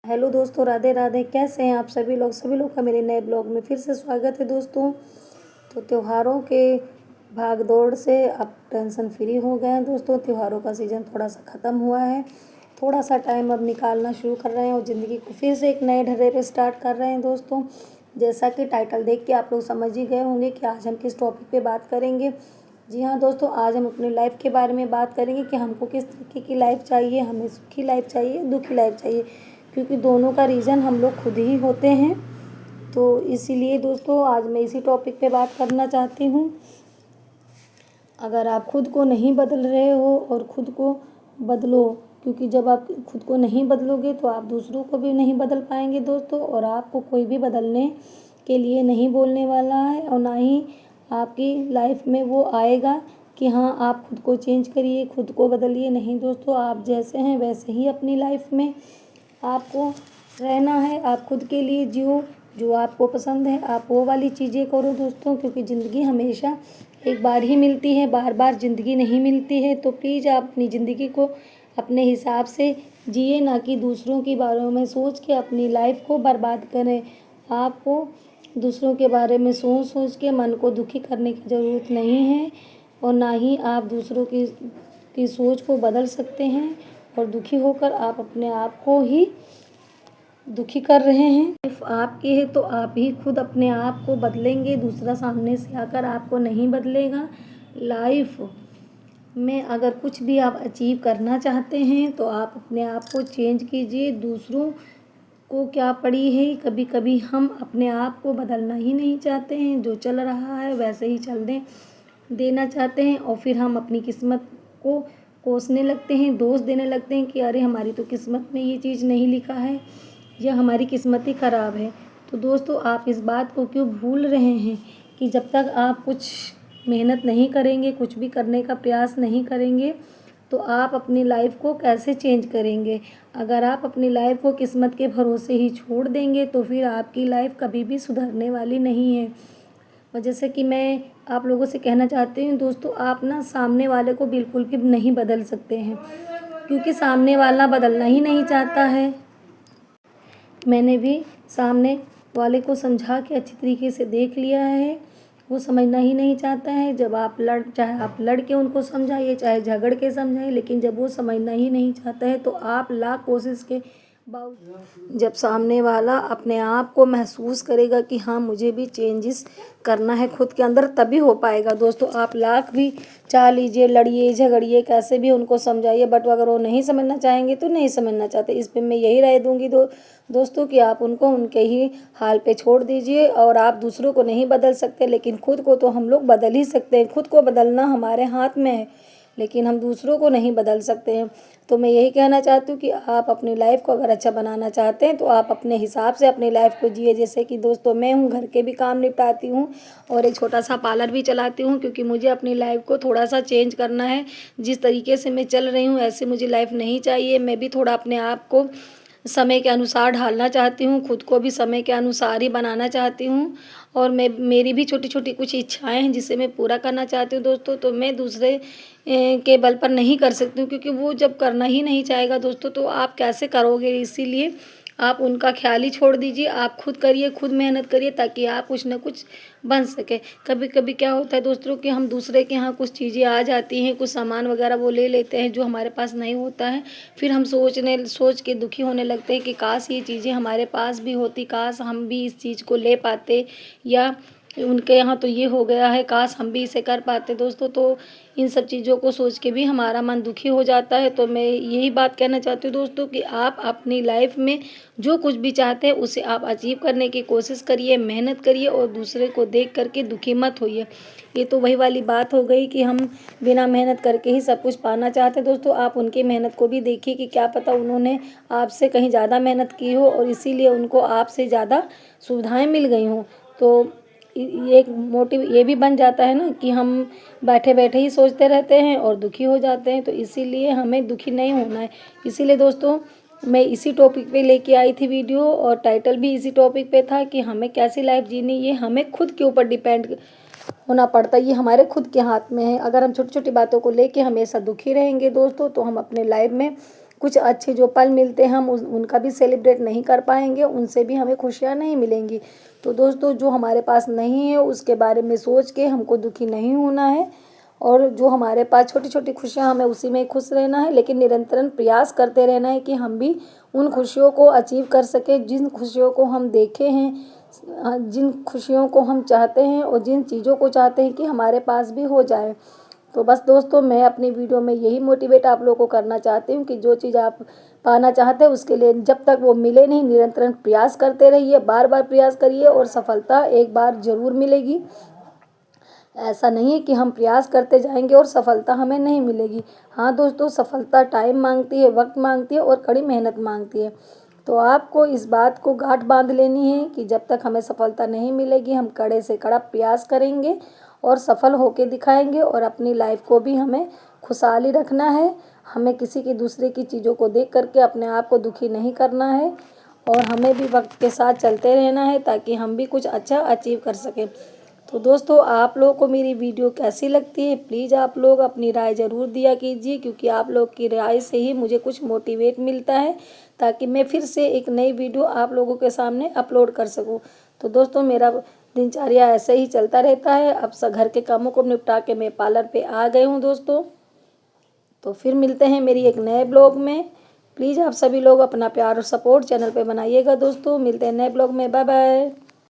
Hello दोस्तों, राधे राधे। कैसे हैं आप सभी लोग का मेरे नए ब्लॉग में फिर से स्वागत है दोस्तों। तो त्योहारों के भाग दौड़ से अब टेंशन फ्री हो गए हैं दोस्तों। त्योहारों का सीज़न थोड़ा सा ख़त्म हुआ है, थोड़ा सा टाइम अब निकालना शुरू कर रहे हैं और ज़िंदगी को फिर से एक नए ढर्रे पे स्टार्ट कर रहे हैं दोस्तों। जैसा कि टाइटल देख के आप लोग समझ ही गए होंगे कि आज हम किस टॉपिक पे बात करेंगे। जी हाँ दोस्तों, आज हम अपनी लाइफ के बारे में बात करेंगे कि हमको किस तरीके की लाइफ चाहिए, हमें सुखी लाइफ चाहिए, दुखी लाइफ चाहिए, क्योंकि दोनों का रीज़न हम लोग खुद ही होते हैं। तो इसीलिए दोस्तों आज मैं इसी टॉपिक पे बात करना चाहती हूँ। अगर आप खुद को नहीं बदल रहे हो और खुद को बदलो, क्योंकि जब आप खुद को नहीं बदलोगे तो आप दूसरों को भी नहीं बदल पाएंगे दोस्तों, और आपको कोई भी बदलने के लिए नहीं बोलने वाला है, और ना ही आपकी लाइफ में वो आएगा कि हाँ आप खुद को चेंज करिए, खुद को बदलिए। नहीं दोस्तों, आप जैसे हैं वैसे ही अपनी लाइफ में आपको रहना है। आप खुद के लिए जियो, जो आपको पसंद है आप वो वाली चीज़ें करो दोस्तों, क्योंकि ज़िंदगी हमेशा एक बार ही मिलती है, बार बार ज़िंदगी नहीं मिलती है। तो प्लीज़ आप अपनी ज़िंदगी को अपने हिसाब से जिए, ना कि दूसरों के बारे में सोच के अपनी लाइफ को बर्बाद करें। आपको दूसरों के बारे में सोच सोच के मन को दुखी करने की ज़रूरत नहीं है, और ना ही आप दूसरों की सोच को बदल सकते हैं। और दुखी होकर आप अपने आप को ही दुखी कर रहे हैं। लाइफ आपकी है तो आप ही खुद अपने आप को बदलेंगे, दूसरा सामने से आकर आपको नहीं बदलेगा। लाइफ में अगर कुछ भी आप अचीव करना चाहते हैं तो आप अपने आप को चेंज कीजिए। दूसरों को क्या पड़ी है, कभी कभी हम अपने आप को बदलना ही नहीं चाहते हैं, जो चल रहा है वैसे ही चल देना चाहते हैं, और फिर हम अपनी किस्मत को कोसने लगते हैं, दोष देने लगते हैं कि अरे हमारी तो किस्मत में ये चीज़ नहीं लिखा है, या हमारी किस्मत ही ख़राब है। तो दोस्तों आप इस बात को क्यों भूल रहे हैं कि जब तक आप कुछ मेहनत नहीं करेंगे, कुछ भी करने का प्रयास नहीं करेंगे, तो आप अपनी लाइफ को कैसे चेंज करेंगे। अगर आप अपनी लाइफ को किस्मत के भरोसे ही छोड़ देंगे तो फिर आपकी लाइफ कभी भी सुधरने वाली नहीं है। और जैसे कि मैं आप लोगों से कहना चाहती हूँ दोस्तों, आप ना सामने वाले को बिल्कुल भी नहीं बदल सकते हैं, क्योंकि सामने वाला बदलना ही नहीं चाहता है। मैंने भी सामने वाले को समझा के अच्छी तरीके से देख लिया है, वो समझना ही नहीं चाहता है। जब आप चाहे आप लड़ के उनको समझाइए, चाहे झगड़ के समझाइए, लेकिन जब वो समझना ही नहीं चाहता है तो आप लाख कोशिश के बावजूद जब सामने वाला अपने आप को महसूस करेगा कि हाँ मुझे भी चेंजेस करना है खुद के अंदर, तभी हो पाएगा दोस्तों। आप लाख भी चाह लीजिए, लड़िए झगड़िए, कैसे भी उनको समझाइए, बट अगर वो नहीं समझना चाहेंगे तो नहीं समझना चाहते। इस पे मैं यही राय दूंगी दोस्तों कि आप उनको उनके ही हाल पे छोड़ दीजिए। और आप दूसरों को नहीं बदल सकते, लेकिन खुद को तो हम लोग बदल ही सकते हैं। खुद को बदलना हमारे हाथ में है, लेकिन हम दूसरों को नहीं बदल सकते हैं। तो मैं यही कहना चाहती हूँ कि आप अपनी लाइफ को अगर अच्छा बनाना चाहते हैं तो आप अपने हिसाब से अपनी लाइफ को जिए। जैसे कि दोस्तों मैं हूँ, घर के भी काम निपटाती हूँ और एक छोटा सा पार्लर भी चलाती हूँ, क्योंकि मुझे अपनी लाइफ को थोड़ा सा चेंज करना है। जिस तरीके से मैं चल रही हूँ ऐसे मुझे लाइफ नहीं चाहिए। मैं भी थोड़ा अपने आप को समय के अनुसार ढालना चाहती हूँ, खुद को भी समय के अनुसार ही बनाना चाहती हूँ। और मेरी भी छोटी छोटी कुछ इच्छाएं हैं जिसे मैं पूरा करना चाहती हूँ दोस्तों। तो मैं दूसरे के बल पर नहीं कर सकती हूँ, क्योंकि वो जब करना ही नहीं चाहेगा दोस्तों तो आप कैसे करोगे। इसीलिए आप उनका ख्याल ही छोड़ दीजिए, आप खुद करिए, खुद मेहनत करिए, ताकि आप कुछ ना कुछ बन सके। कभी कभी क्या होता है दोस्तों कि हम दूसरे के यहाँ कुछ चीज़ें आ जाती हैं, कुछ सामान वगैरह वो ले लेते हैं जो हमारे पास नहीं होता है। फिर हम सोच के दुखी होने लगते हैं कि काश ये चीज़ें हमारे पास भी होती, काश हम भी इस चीज़ को ले पाते, या उनके यहाँ तो ये हो गया है, काश हम भी इसे कर पाते दोस्तों। तो इन सब चीज़ों को सोच के भी हमारा मन दुखी हो जाता है। तो मैं यही बात कहना चाहती हूँ दोस्तों कि आप अपनी लाइफ में जो कुछ भी चाहते हैं उसे आप अचीव करने की कोशिश करिए, मेहनत करिए, और दूसरे को देख करके दुखी मत होइए। ये तो वही वाली बात हो गई कि हम बिना मेहनत करके ही सब कुछ पाना चाहते हैं दोस्तों। आप उनकी मेहनत को भी देखिए कि क्या पता उन्होंने आपसे कहीं ज़्यादा मेहनत की हो और इसीलिए उनको आपसे ज़्यादा सुविधाएं मिल गई हों। तो ये एक मोटिव ये भी बन जाता है ना कि हम बैठे बैठे ही सोचते रहते हैं और दुखी हो जाते हैं। तो इसीलिए हमें दुखी नहीं होना है। इसीलिए दोस्तों मैं इसी टॉपिक पे लेके आई थी वीडियो, और टाइटल भी इसी टॉपिक पे था कि हमें कैसी लाइफ जीनी, ये हमें खुद के ऊपर डिपेंड होना पड़ता है। ये हमारे खुद के हाथ में है। अगर हम छोटी छोटी बातों को लेके हमेशा दुखी रहेंगे दोस्तों तो हम अपने लाइफ में कुछ अच्छे जो पल मिलते हैं हम उनका भी सेलिब्रेट नहीं कर पाएंगे, उनसे भी हमें खुशियाँ नहीं मिलेंगी। तो दोस्तों जो हमारे पास नहीं है उसके बारे में सोच के हमको दुखी नहीं होना है, और जो हमारे पास छोटी छोटी खुशियाँ हमें उसी में खुश रहना है, लेकिन निरंतर प्रयास करते रहना है कि हम भी उन खुशियों को अचीव कर सकें जिन खुशियों को हम देखे हैं, जिन खुशियों को हम चाहते हैं और जिन चीज़ों को चाहते हैं कि हमारे पास भी हो जाए। तो बस दोस्तों मैं अपनी वीडियो में यही मोटिवेट आप लोगों को करना चाहती हूँ कि जो चीज़ आप पाना चाहते हैं उसके लिए जब तक वो मिले नहीं, निरंतर प्रयास करते रहिए, बार बार प्रयास करिए और सफलता एक बार ज़रूर मिलेगी। ऐसा नहीं है कि हम प्रयास करते जाएंगे और सफलता हमें नहीं मिलेगी। हाँ दोस्तों, सफलता टाइम मांगती है, वक्त मांगती है और कड़ी मेहनत मांगती है। तो आपको इस बात को गांठ बांध लेनी है कि जब तक हमें सफलता नहीं मिलेगी हम कड़े से कड़ा प्रयास करेंगे और सफल होके दिखाएंगे, और अपनी लाइफ को भी हमें खुशहाली रखना है। हमें किसी की दूसरे की चीज़ों को देख करके अपने आप को दुखी नहीं करना है, और हमें भी वक्त के साथ चलते रहना है ताकि हम भी कुछ अच्छा अचीव कर सकें। तो दोस्तों आप लोगों को मेरी वीडियो कैसी लगती है, प्लीज़ आप लोग अपनी राय ज़रूर दिया कीजिए, क्योंकि आप लोग की राय से ही मुझे कुछ मोटिवेट मिलता है ताकि मैं फिर से एक नई वीडियो आप लोगों के सामने अपलोड कर सकूं। तो दोस्तों मेरा दिनचर्या ऐसे ही चलता रहता है। अब घर के कामों को निपटा के मैं पार्लर पे आ गई हूँ दोस्तों। तो फिर मिलते हैं मेरी एक नए ब्लॉग में। प्लीज़ आप सभी लोग अपना प्यार और सपोर्ट चैनल पे बनाइएगा दोस्तों। मिलते हैं नए ब्लॉग में, बाय बाय।